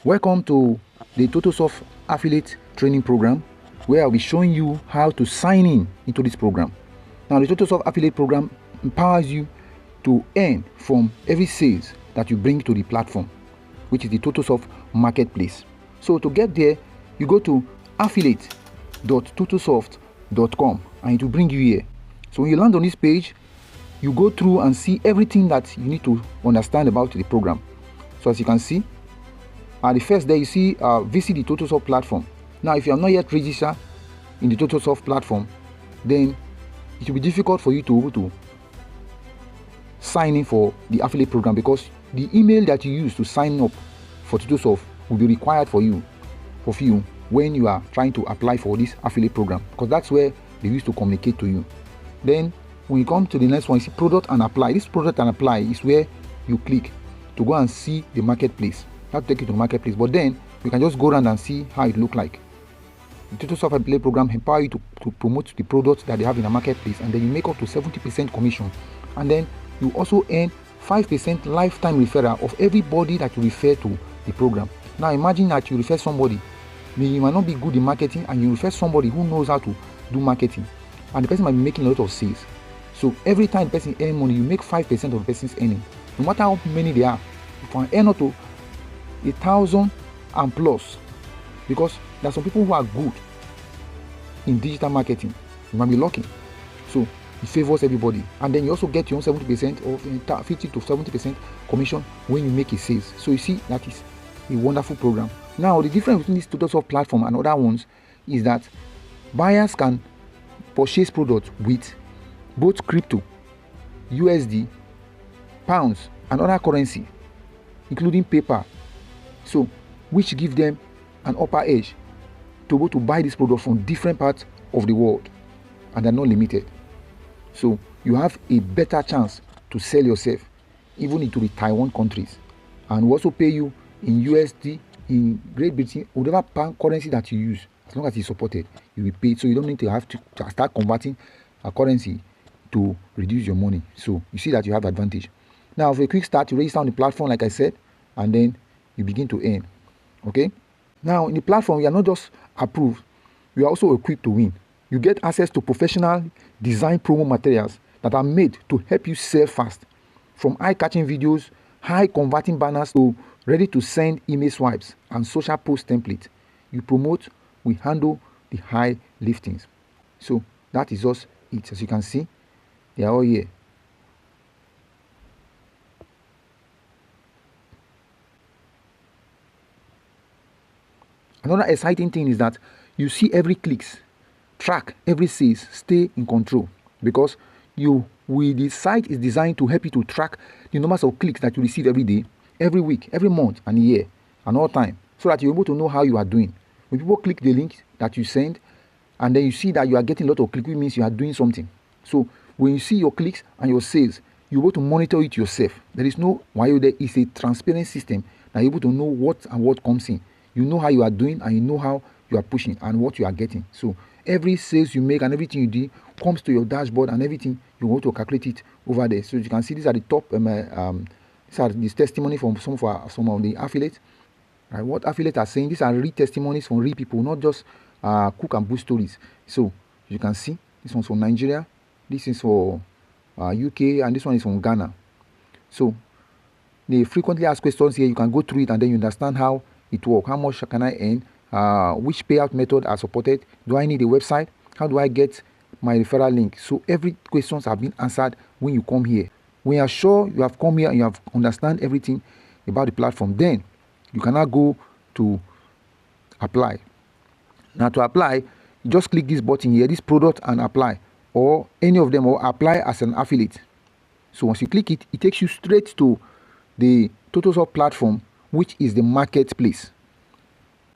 Welcome to the Totlesoft affiliate training program, where I'll be showing you how to sign in into this program. Now, the Totlesoft affiliate program empowers you to earn from every sales that you bring to the platform, which is the Totlesoft marketplace. So to get there, you go to affiliate.totlesoft.com and it will bring you here. So when you land on this page, you go through and see everything that you need to understand about the program. So as you can see, at the first there you see visit the Totlesoft platform. Now if you are not yet registered in the Totlesoft platform, then it will be difficult for you to be able to sign in for the affiliate program, because the email that you use to sign up for Totlesoft will be required for you when you are trying to apply for this affiliate program, because that's where they used to communicate to you. Then when you come to the next one, you see product and apply. This product and apply is where you click to go and see the marketplace. That will take you to the marketplace, but then you can just go around and see how it look like. The Totlesoft affiliate program empower you to promote the products that they have in the marketplace, and then you make up to 70% commission, and then you also earn 5% lifetime referral of everybody that you refer to the program. Now imagine that you refer somebody, you might not be good in marketing, and you refer somebody who knows how to do marketing, and the person might be making a lot of sales. So every time the person earn money, you make 5% of the person's earning, no matter how many they are. You can earn up to 1,000 and plus, because there are some people who are good in digital marketing. You might be lucky, so it favors everybody. And then you also get your own 70% or 50 to 70% commission when you make a sales. So you see, that is a wonderful program. Now the difference between this Totlesoft platform and other ones is that buyers can purchase products with both crypto, USD, pounds, and other currency, including paper, so which give them an upper edge to go to buy this product from different parts of the world, and they're not limited. So you have a better chance to sell yourself even into the Taiwan countries, and we also pay you in USD, in Great Britain, whatever currency that you use. As long as it's supported, you will pay. So you don't need to have to start converting a currency to reduce your money. So you see that you have advantage. Now for a quick start, you register on the platform like I said, and then you begin to earn. Okay, now in the platform, you are not just approved, you are also equipped to win. You get access to professional design promo materials that are made to help you sell fast, from eye-catching videos, high converting banners, to ready to send email swipes and social post template. You promote, we handle the high liftings. So that is just it. As you can see, they are all here. Another exciting thing is that you see every clicks, track every sales, stay in control, because the site is designed to help you to track the numbers of clicks that you receive every day, every week, every month, and year, and all time, so that you're able to know how you are doing. When people click the link that you send, and then you see that you are getting a lot of clicks, which means you are doing something. So when you see your clicks and your sales, you're able to monitor it yourself. There is no why there is a transparent system that you're able to know what and what comes in. You know how you are doing, and you know how you are pushing and what you are getting. So every sales you make and everything you do comes to your dashboard, and everything you want to calculate it over there. So you can see these are the top these are this testimony from some of the affiliates. Right, what affiliates are saying, these are real testimonies from real people, not just cook and boost stories. So you can see this one's from Nigeria, this is for UK, and this one is from Ghana. So they frequently ask questions here. You can go through it, and then you understand how it works. How much can I earn? Which payout method are supported? Do I need a website? How do I get my referral link? So every questions have been answered when you come here. When you are sure you have come here and you have understand everything about the platform, then you can now go to apply. Now to apply, you just click this button here, this product and apply, or any of them, or apply as an affiliate. So once you click it, it takes you straight to the Totlesoft platform, which is the marketplace.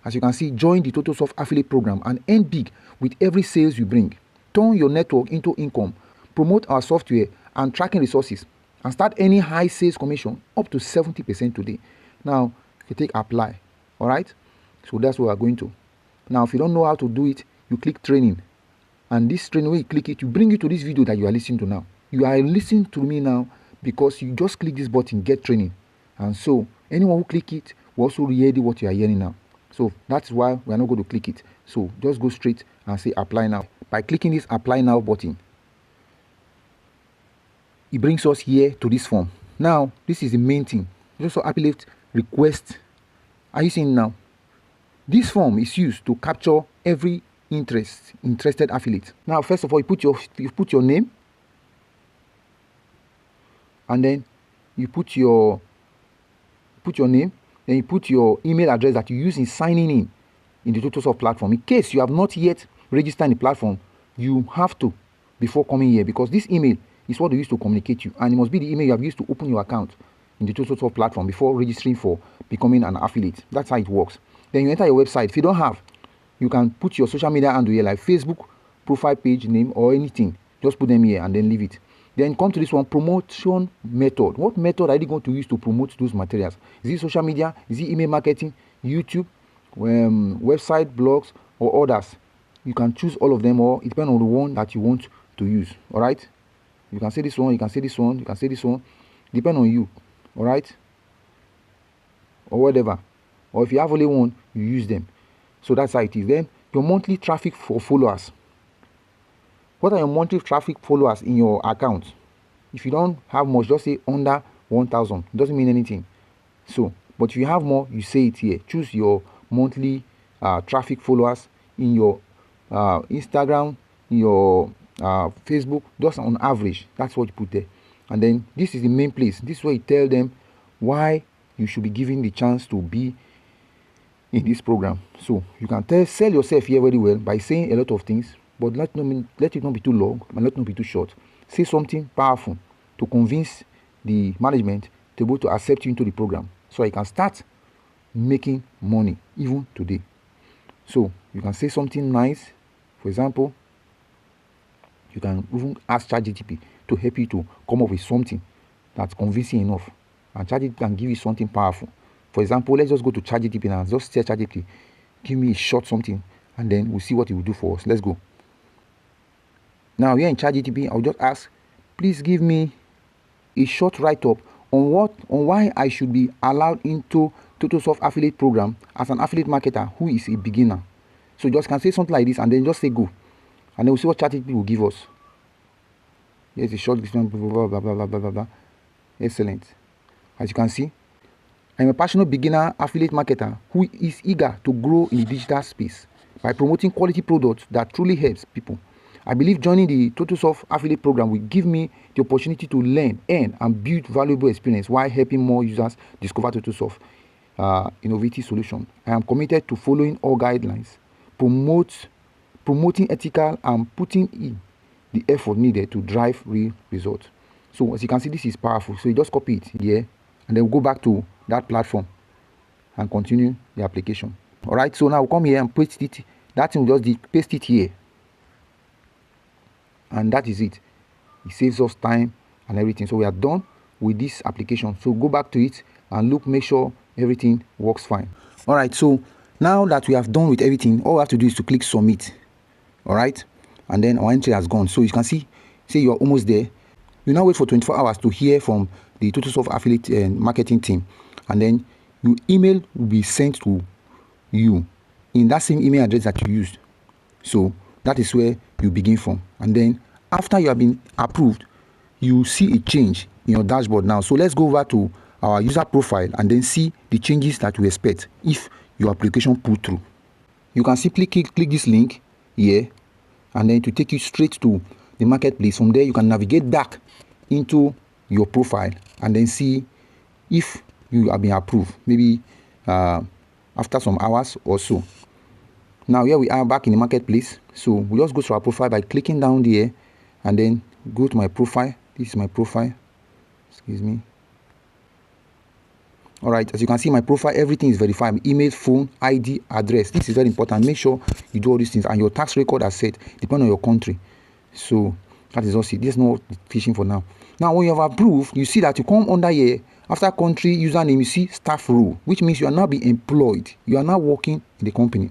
As you can see, join the Totlesoft affiliate program and earn big with every sales you bring. Turn your network into income, promote our software and tracking resources, and start earning high sales commission up to 70% today. Now you take apply. All right, so that's what we're going to. Now if you don't know how to do it, you click training, and this training, when you click it, you bring you to this video that you are listening to now. You are listening to me now because you just click this button, get training. And so anyone who click it will also hear what you are hearing now. So that's why we are not going to click it. So just go straight and say apply now. By clicking this apply now button, it brings us here to this form. Now this is the main thing. Also affiliate request. Are you seeing now? This form is used to capture every interested affiliate. Now first of all, you put your name, and then you put your name, then you put your email address that you use in signing in the Totlesoft platform. In case you have not yet registered in the platform, you have to before coming here, because this email is what they use to communicate you, and it must be the email you have used to open your account in the Totlesoft platform before registering for becoming an affiliate. That's how it works. Then you enter your website. If you don't have, you can put your social media handle here, like Facebook profile page name or anything. Just put them here and then leave it. Then come to this one, promotion method. What method are you going to use to promote those materials? Is it social media? Is it email marketing, YouTube, website, blogs, or others? You can choose all of them, or it depends on the one that you want to use. All right? You can say this one, you can say this one, you can say this one. Depend on you. All right? Or whatever. Or if you have only one, you use them. So that's how it is. Then your monthly traffic for followers. What are your monthly traffic followers in your account? If you don't have much, just say under 1,000. It doesn't mean anything. So, but if you have more, you say it here. Choose your monthly traffic followers in your Instagram, in your Facebook, just on average. That's what you put there. And then this is the main place. This is where you tell them why you should be given the chance to be in this program. So you can sell yourself here very well by saying a lot of things, but let it not be too long and let it not be too short. Say something powerful to convince the management to be able to accept you into the program, so I can start making money even today. So you can say something nice. For example, you can even ask ChatGPT to help you to come up with something that's convincing enough, and ChatGPT can give you something powerful. For example, let's just go to ChatGPT and just tell ChatGPT, give me a short something, and then we'll see what it will do for us. Let's go. Now here in ChatGPT, I'll just ask, please give me a short write-up on why I should be allowed into Totlesoft affiliate program as an affiliate marketer who is a beginner. So just can say something like this and then just say go, and then we'll see what ChatGPT will give us. Here's a short description, blah, blah, blah, blah, blah, blah, blah. Excellent. As you can see, I'm a passionate beginner affiliate marketer who is eager to grow in the digital space by promoting quality products that truly helps people. I believe joining the Totlesoft affiliate program will give me the opportunity to learn, earn, and build valuable experience while helping more users discover Totlesoft innovative solution. I am committed to following all guidelines, promoting ethical, and putting in the effort needed to drive real results. So as you can see, this is powerful. So you just copy it here, and then we'll go back to that platform and continue the application. All right. So now we'll come here and paste it. That thing will just paste it here. And that is it. It saves us time and everything. So we are done with this application. So go back to it and look, make sure everything works fine. All right. So now that we have done with everything, all we have to do is to click submit. All right. And then our entry has gone. So you can see, say you're almost there. You now wait for 24 hours to hear from the Totlesoft affiliate marketing team. And then your email will be sent to you in that same email address that you used. So that is where you begin from. And then after you have been approved, you see a change in your dashboard now. So let's go over to our user profile and then see the changes that we expect if your application pulled through. You can simply click this link here, and then to take you straight to the marketplace. From there, you can navigate back into your profile and then see if you have been approved, maybe after some hours or so. Now here we are back in the marketplace. So we just go to our profile by clicking down there and then go to my profile. This is my profile. Excuse me. All right, as you can see, my profile, everything is verified. Email, phone, ID, address. This is very important. Make sure you do all these things, and your tax record are set depending on your country. So that is also it. There's no fishing for now. Now when you have approved, you see that you come under here. After country, username, you see staff role, which means you are now being employed. You are now working in the company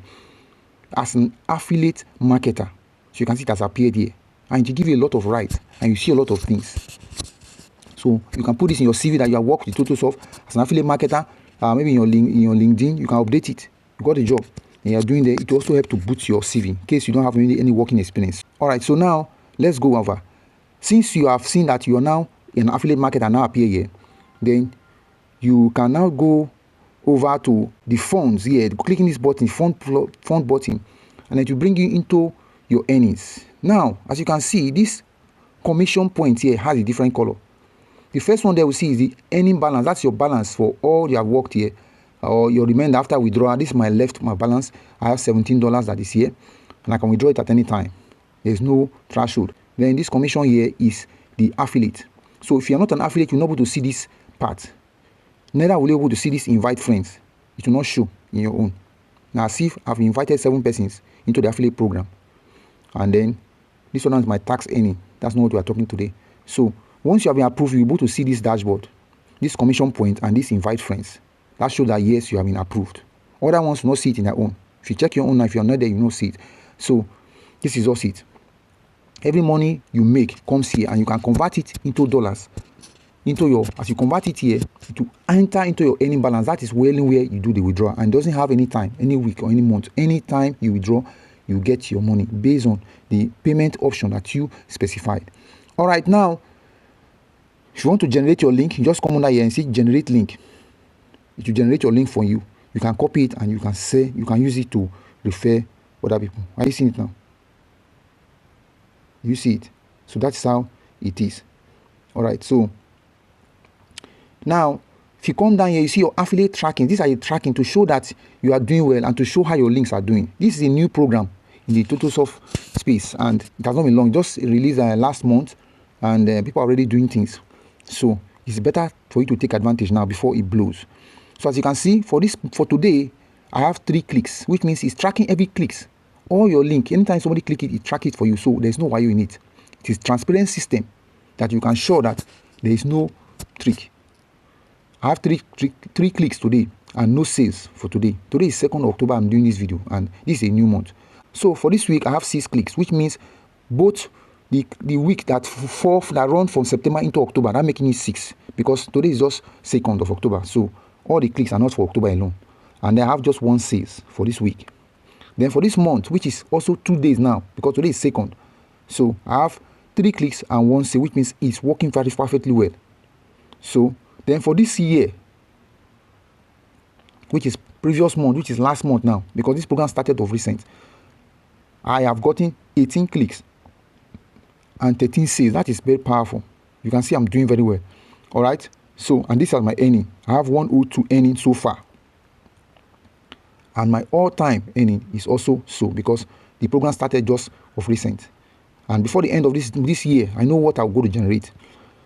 as an affiliate marketer. So you can see it has appeared here, and it give you a lot of rights, and you see a lot of things. So you can put this in your CV that you have worked with Totlesoft as an affiliate marketer maybe in your LinkedIn, you can update it. You got a job and you're doing there. It will also help to boost your CV in case you don't have any working experience. All right, so now let's go over. Since you have seen that you are now in affiliate market and now appear here, then you can now go over to the funds here, clicking this button, fund button, and it will bring you into your earnings. Now, as you can see, this commission point here has a different color. The first one there we see is the earning balance. That's your balance for all you have worked here, or your remainder after withdrawal. This is my balance. I have $17 that is here, and I can withdraw it at any time. There's no threshold. Then this commission here is the affiliate. So if you're not an affiliate, you're not able to see this part. Neither will you be able to see this invite friends. It will not show in your own. Now see, I've invited 7 persons into the affiliate program. And then this one is my tax earning. That's not what we are talking today. So once you have been approved, you'll be able to see this dashboard, this commission point, and this invite friends. That shows that yes, you have been approved. Other ones will not see it in their own. If you check your own, if you're not there, you will not see it. So this is also it. Every money you make comes here, and you can convert it into dollars. As you convert it here, to enter into your earning balance. That is where you do the withdrawal, and doesn't have any time, any week or any month. Anytime you withdraw, you get your money based on the payment option that you specified. All right, now if you want to generate your link, you just come under here and see generate link. It will generate your link for you. You can copy it and you can use it to refer other people. Are you seeing it now? You see it. So that's how it is. All right, so now if you come down here, you see your affiliate tracking. These are your tracking to show that you are doing well and to show how your links are doing. This is a new program in the Totlesoft space, and it has not been long. Just released last month, and people are already doing things. So it's better for you to take advantage now before it blows. So as you can see, for today, I have 3 clicks, which means it's tracking every clicks. All your link, anytime somebody click it, it track it for you. So there's no wire in it. It is transparent system that you can show that there is no trick. I have 3 clicks today and no sales for today. Today is 2nd October. I'm doing this video, and this is a new month. So for this week, I have 6 clicks, which means both the week that run from September into October, that making it 6, because today is just 2nd of October. So all the clicks are not for October alone, and I have just 1 sales for this week. Then for this month, which is also 2 days now, because today is 2nd, so I have 3 clicks and 1 sale, which means it's working very perfectly well. So then for this year, which is previous month, which is last month now, because this program started of recent, I have gotten 18 clicks and 13 sales. That is very powerful. You can see I'm doing very well. All right. So, and this is my earning. I have 102 earning so far. And my all-time earning is also so, because the program started just of recent. And before the end of this year, I know what I'll go to generate.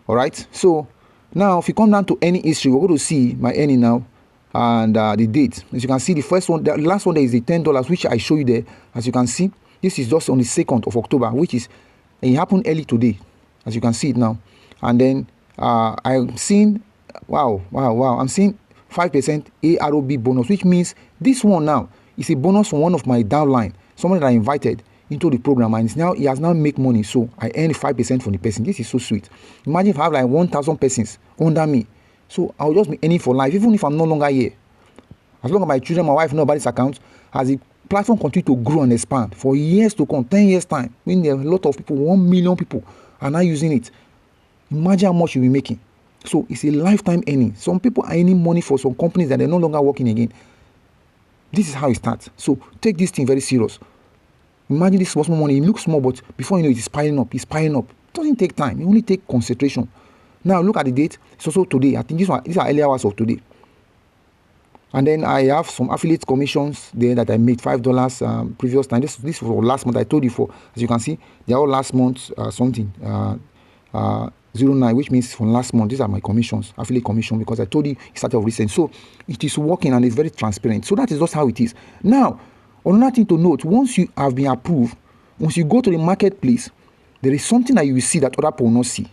All right. So now, if you come down to earning history, we're going to see my earning now and the date. As you can see, the last one there is the $10, which I show you there. As you can see, this is just on the 2nd of October, which is, it happened early today, as you can see it now. And then I'm seeing, wow, I'm seeing 5% AROB bonus, which means this one now is a bonus from one of my downline, someone that I invited into the program, and he has now make money. So I earn 5% from the person. This is so sweet. Imagine if I have like 1,000 persons under me. So I'll just be earning for life, even if I'm no longer here. As long as my children, my wife know about this account, as the platform continue to grow and expand for years to come, 10 years time, when there are a lot of people, 1 million people are now using it. Imagine how much you'll be making. So it's a lifetime earning. Some people are earning money for some companies that they're no longer working again. This is how it starts. So take this thing very serious. Imagine this small money. It looks small, but before you know it, it's piling up. It's piling up. It doesn't take time. It only takes concentration. Now look at the date. It's also today. I think these are early hours of today. And then I have some affiliate commissions there that I made $5 previous time. This was last month. I told you for, as you can see, they are all last month 09, which means from last month. These are my commissions, affiliate commission, because I told you it started recent. So it is working and it's very transparent. So that is just how it is. Now, another thing to note, once you have been approved, once you go to the marketplace, there is something that you will see that other people will not see.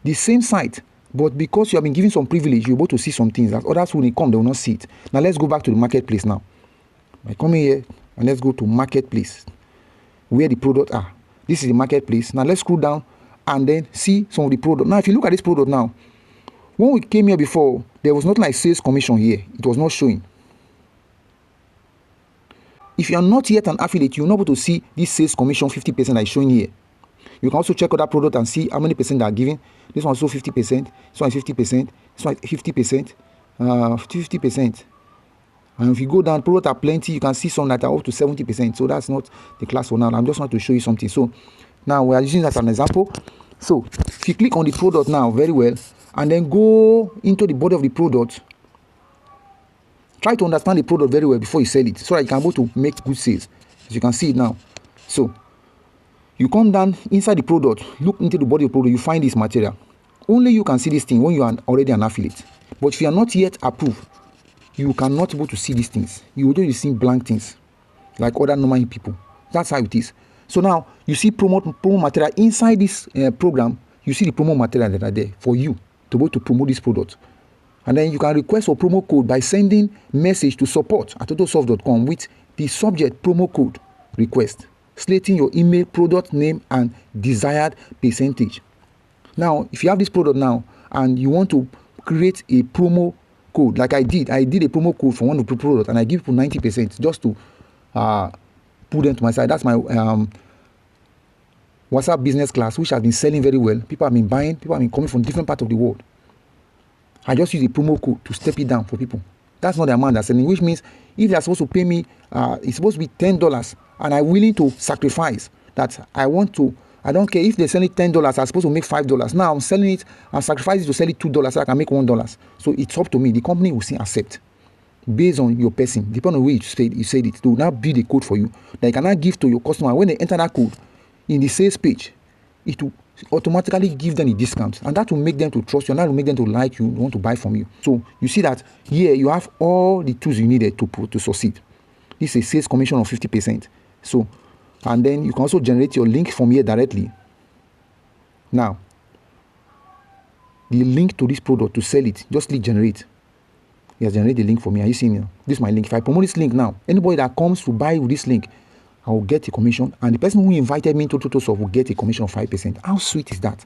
The same site, but because you have been given some privilege, you're able to see some things that others, when they come, they will not see it. Now let's go back to the marketplace now. I come here and let's go to marketplace, where the product are. This is the marketplace. Now let's scroll down and then see some of the product. Now if you look at this product now, When we came here before, there was not like sales commission here. It was not showing. If you are not yet an affiliate, you're not able to see this sales commission 50% that is showing here. You can also check other product and see how many percent they are giving. This one is also 50%. This one is 50%. This one is 50%. 50%. And if you go down, products are plenty. You can see some that are up to 70%. So that's not the class for now. I'm just want to show you something. So now we are using that as an example. So if you click on the product now very well, and then go into the body of the product, try to understand the product very well before you sell it, so that you can be able to make good sales. As you can see it now. So you come down inside the product, look into the body of the product, you find this material. Only you can see this thing when you are already an affiliate. But if you are not yet approved, you cannot be able to see these things. You will just see blank things like other normal people. That's how it is. So now you see promo material inside this program. You see the promo material that are there for you to be able to promote this product. And then you can request for promo code by sending message to support@totlesoft.com with the subject promo code request, stating your email, product name, and desired percentage. Now, if you have this product now and you want to create a promo code, like I did a promo code for one of the product, and I give people 90% just to put them to my side. That's my WhatsApp business class, which has been selling very well. People have been buying. People have been coming from different parts of the world. I just use a promo code to step it down for people. That's not the amount they're selling, which means if they're supposed to pay me, it's supposed to be $10, and I'm willing to sacrifice that. I don't care if they're selling $10, I'm supposed to make $5. Now I'm selling it and sacrificing to sell it $2 so I can make $1. So it's up to me. The company will still accept based on your person, depending on the way you said it. They will now build a code for you that you can now give to your customer. When they enter that code in the sales page, it will automatically give them a discount, and that will make them to trust you, and that will make them to like you, want to buy from you. So you see that here you have all the tools you needed to succeed. This is a sales commission of 50%. So, and then you can also generate your link from here directly. Now, the link to this product to sell it, just click generate. It has generated the link for me. Are you seeing it? This is my link. If I promote this link now, anybody that comes to buy with this link, I will get a commission, and the person who invited me to Totlesoft will get a commission of 5%. How sweet is that?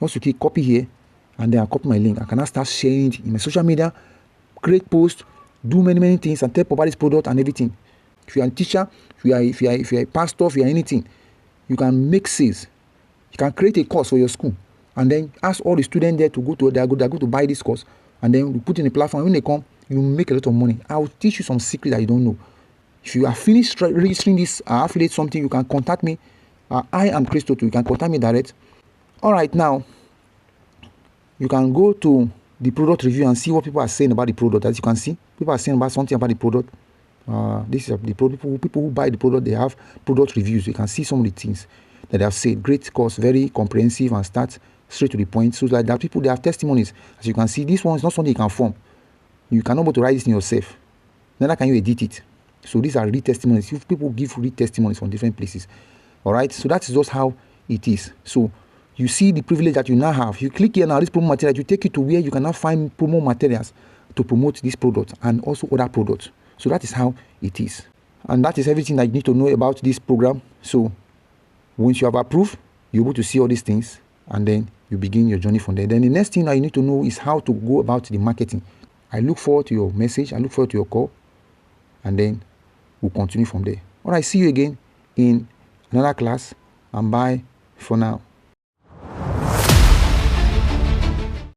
Also, click copy here, and then I copy my link. I can now start sharing it in my social media, create posts, do many things, and tell about this product and everything. If you are a teacher, if you are a pastor, if you are anything, you can make sales. You can create a course for your school, and then ask all the students there to go to. They are going to buy this course, and then we put in a platform. When they come, you make a lot of money. I will teach you some secret that you don't know. If you are finished registering this affiliate something, you can contact me. I am Chris Toto. You can contact me direct. All right, now you can go to the product review and see what people are saying about the product. As you can see, people are saying about something about the product. This is the product. People who buy the product, they have product reviews. You can see some of the things that they have said. Great course, very comprehensive, and start straight to the point. So like that, people, they have testimonies. As you can see, this one is not something you can form. You cannot be able to write this in yourself. Neither can you edit it. So these are real testimonies. If people give real testimonies from different places. All right. So that's just how it is. So you see the privilege that you now have. You click here now, this promo material, you take it to where you can now find promo materials to promote this product and also other products. So that is how it is. And that is everything that you need to know about this program. So once you have approved, you're able to see all these things, and then you begin your journey from there. Then the next thing that you need to know is how to go about the marketing. I look forward to your message. I look forward to your call, and then we'll continue from there. All right, see you again in another class, and bye for now.